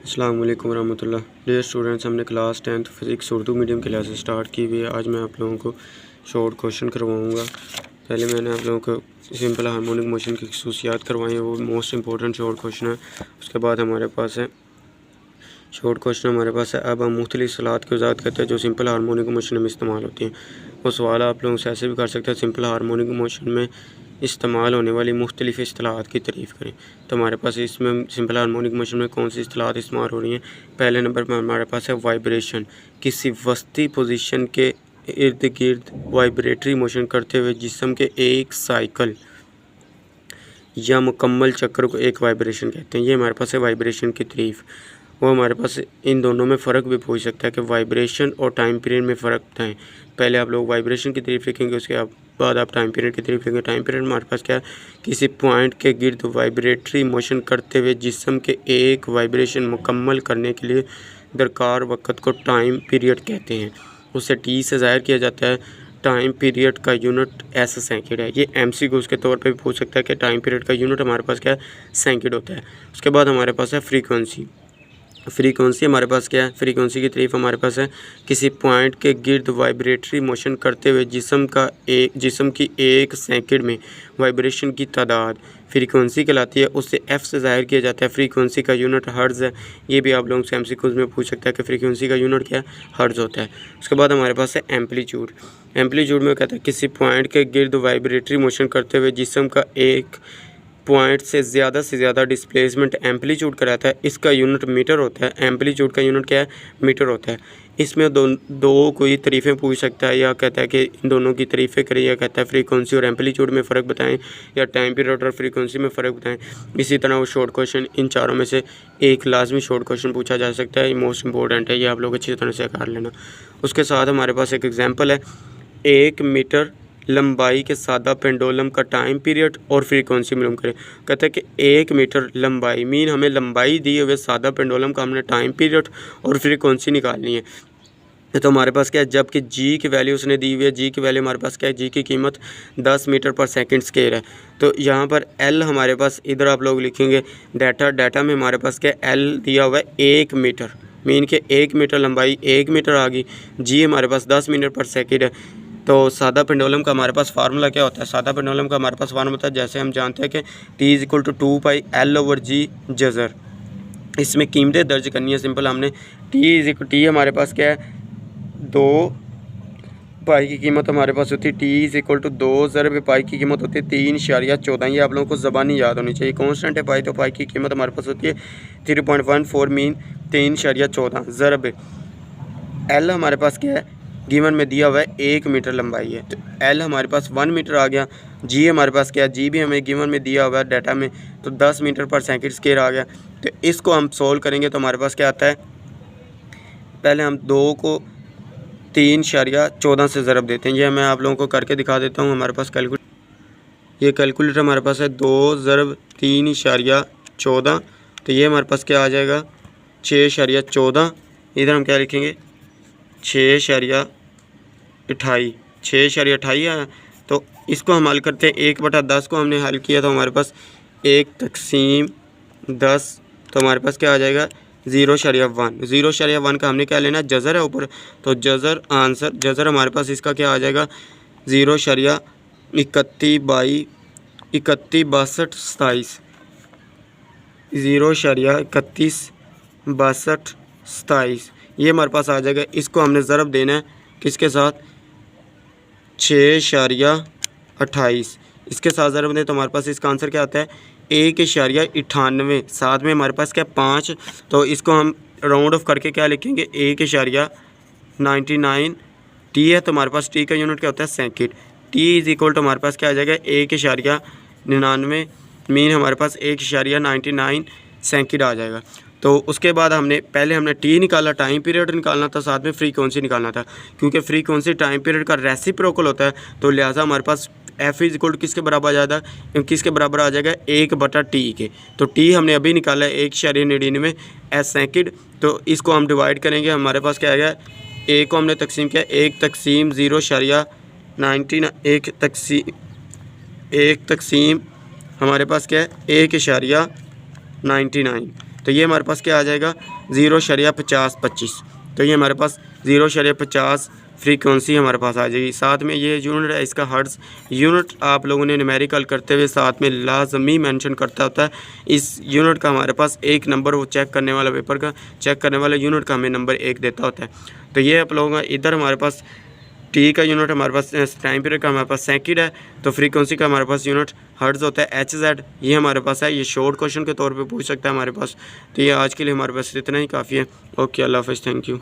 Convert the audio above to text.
अस्सलाम वालेकुम रहमतुल्लाह। डियर स्टूडेंट्स, हमने class 10th physics Urdu medium classes start की हुई है। आज मैं आप लोगों को शॉर्ट क्वेश्चन करवाऊंगा। पहले मैंने आप लोगों को सिंपल हार्मोनिक मोशन की खसूसियात करवाई हैं, वो मोस्ट इंपॉर्टेंट शॉर्ट क्वेश्चन है। उसके बाद हमारे पास है शॉर्ट क्वेश्चन हमारे पास है। अब हम मुख्तलिफ सलात की वजाहत करते हैं जो सिंपल हार्मोनिक मोशन में इस्तेमाल होती हैं। वो सवाल आप लोगों से ऐसे भी कर सकते हैं, सिंपल हार्मोनिक मोशन में इस्तेमाल होने वाली मुख्तलिफ इस्तिलाहात की तारीफ़ करें। तो हमारे पास इसमें सिंपल हार्मोनिक मोशन में कौन सी इस्तिलाहात इस्तेमाल हो रही हैं। पहले नंबर पर हमारे पास है वाइब्रेशन। किसी वस्ती पोजीशन के इर्द गिर्द वाइब्रेटरी मोशन करते हुए जिस्म के एक साइकिल या मुकम्मल चक्र को एक वाइब्रेशन कहते हैं। ये हमारे पास है वाइब्रेशन की तारीफ़। वो हमारे पास इन दोनों में फ़र्क भी पूछ सकता है कि वाइब्रेशन और टाइम पीरियड में फ़र्क बताएं। पहले आप लोग वाइब्रेशन की तारीफ़ लिखेंगे, उसके बाद आप टाइम पीरियड की तारीफ़ लिखेंगे। टाइम पीरियड हमारे पास क्या है, किसी पॉइंट के गिर्द वाइब्रेटरी मोशन करते हुए जिस्म के एक वाइब्रेशन मुकम्मल करने के लिए दरकार वक़्त को टाइम पीरियड कहते हैं। उसे टी से ज़ाहिर किया जाता है। टाइम पीरियड का यूनिट ऐसा सेकंड है। ये एमसीक्यू के तौर पे भी पूछ सकता है कि टाइम पीरियड का यूनिट हमारे पास क्या है, सेकंड होता है। उसके बाद हमारे पास है फ्रीक्वेंसी। फ्रीक्वेंसी हमारे पास क्या है, फ्रीक्वेंसी की तारीफ़ हमारे पास है किसी पॉइंट के गिर्द वाइब्रेटरी मोशन करते हुए जिस्म की एक सेकंड में वाइब्रेशन की तादाद फ्रीक्वेंसी कहलाती है। उससे एफ़ से ज़ाहिर किया जाता है। फ्रीक्वेंसी का यूनिट हर्ट्ज़ है। ये भी आप लोगों से एमसीक्यूज़ में पूछ सकता है कि फ्रीक्वेंसी का यूनिट क्या है, हर्ट्ज़ होता है। उसके बाद हमारे पास है एम्पलीट्यूड। एम्पलीट्यूड में कहता है किसी पॉइंट के गिर्द वाइब्रेटरी मोशन करते हुए जिस्म का एक पॉइंट से ज़्यादा डिस्प्लेसमेंट एम्पलीट्यूड कराता है। इसका यूनिट मीटर होता है। एम्पलीट्यूड का यूनिट क्या है, मीटर होता है। इसमें दो कोई तारीफ़ें पूछ सकता है, या कहता है कि इन दोनों की तारीफ़ें करें, या कहता है फ्रीक्वेंसी और एम्पलीट्यूड में फ़र्क बताएं, या टाइम पीरियड और फ्रीक्वेंसी में फ़र्क बताएं। इसी तरह वो शॉर्ट क्वेश्चन इन चारों में से एक लाजमी शॉर्ट क्वेश्चन पूछा जा सकता है। ये मोस्ट इंपॉर्टेंट है, ये आप लोग अच्छी तरह से कर लेना। उसके साथ हमारे पास एक एग्जाम्पल है, 1 मीटर लंबाई के सादा पेंडुलम का टाइम पीरियड और फ्रीक्वेंसी मालूम करें। कहते हैं कि 1 मीटर लंबाई मीन हमें लंबाई दिए हुए सादा पेंडुलम का हमने टाइम पीरियड और फ्रीक्वेंसी निकालनी है। तो हमारे पास क्या है, जबकि जी की वैल्यू उसने दी हुई है। जी की वैल्यू हमारे पास क्या है, जी की कीमत 10 मीटर पर सेकंड स्क्वायर है। तो यहाँ पर एल हमारे पास, इधर आप लोग लिखेंगे डाटा में हमारे पास क्या है, एल दिया हुआ है 1 मीटर, मीन के 1 मीटर लंबाई 1 मीटर आ गई। जी हमारे पास 10 मीटर पर सेकंड है। तो सादा पेंडुलम का हमारे पास फार्मूला क्या होता है, सादा पेंडुलम का हमारे पास फार्मूला होता है, जैसे हम जानते हैं कि T is equal to 2 pi L over g जज़र। इसमें कीमतें दर्ज करनी है। सिंपल हमने टी हमारे पास क्या है, 2 पाई की कीमत हमारे पास होती है, टी इज इक्वल टू 2 ज़रब पाई की कीमत होती है 3.14। ये आप लोगों को ज़बानी याद होनी चाहिए। कॉन्स्टेंट है पाई, तो पाई की कीमत हमारे पास होती है 3.14 मीन 3.14 ज़रब। एल हमारे पास क्या है, गिवन में दिया हुआ है 1 मीटर लंबाई है, तो एल हमारे पास 1 मीटर आ गया। जी हमारे पास क्या है, जी भी हमें गिवन में दिया हुआ है डाटा में, तो 10 मीटर पर सेकंड स्क्वायर आ गया। तो इसको हम सोल्व करेंगे तो हमारे पास क्या आता है, पहले हम 2 को 3.14 से ज़रब देते हैं। ये मैं आप लोगों को करके दिखा देता हूँ। हमारे पास कैलकुलेटर हमारे पास है 2 ज़रब 3.14, तो ये हमारे पास क्या आ जाएगा, 6.14। इधर हम क्या लिखेंगे, 6.28 है। तो इसको हम हल करते हैं, 1/10 को हमने हल किया तो हमारे पास 1/10, तो हमारे पास क्या आ जाएगा 0.1 का हमने क्या लेना, जज़र है ऊपर, तो जज़र आंसर, जज़र हमारे पास इसका क्या आ जाएगा 0.3162 0.3162 ये हमारे पास आ जाएगा। इसको हमने ज़रब देना है किसके साथ, 6.28, इसके साथ ज़रब दें तो हमारे पास इसका आंसर क्या आता है 1.98। साथ में हमारे पास क्या 5, तो इसको हम राउंड ऑफ करके क्या लिखेंगे 1.99। टी है तो हमारे पास टी का यूनिट क्या होता है, second. T is equal to हमारे पास क्या आ जाएगा 1.99 मीन हमारे पास 1.99 सेकंड आ जाएगा। तो उसके बाद पहले हमने टी निकाला, टाइम पीरियड निकालना था, साथ में फ्रीक्वेंसी निकालना था। क्योंकि फ्रीक्वेंसी टाइम पीरियड का रेसिप्रोकल होता है, तो लिहाजा हमारे पास एफ इज इक्वल टू किसके बराबर आ जाएगा, किसके बराबर आ जाएगा 1/टी के। तो टी हमने अभी निकाला है 1.99 एस सेकंड। तो इसको हम डिवाइड करेंगे, हमारे पास क्या आएगा, ए को हमने तकसीम किया, 1 तकसीम हमारे पास क्या है 1.99। तो ये हमारे पास क्या आ जाएगा 0.5025। तो ये हमारे पास 0.50 फ्रीक्वेंसी हमारे पास आ जाएगी। साथ में ये यूनिट है इसका हर्ट्ज़ यूनिट आप लोगों ने न्यूमेरिकल करते हुए साथ में लाजमी मेंशन करता होता है। इस यूनिट का हमारे पास एक नंबर वो चेक करने वाला पेपर का चेक करने वाला यूनिट का हमें नंबर 1 देता होता है। तो ये आप लोगों का इधर हमारे पास टी का यूनिट हमारे पास टाइम पीरियड का हमारे पास सेकंड है। तो फ्रीक्वेंसी का हमारे पास यूनिट हर्ट्ज़ होता है HZ। ये हमारे पास है, ये शॉर्ट क्वेश्चन के तौर पे पूछ सकता है हमारे पास। तो ये आज के लिए हमारे पास इतना ही काफ़ी है। ओके, अल्लाह हाफ़िज़, थैंक यू।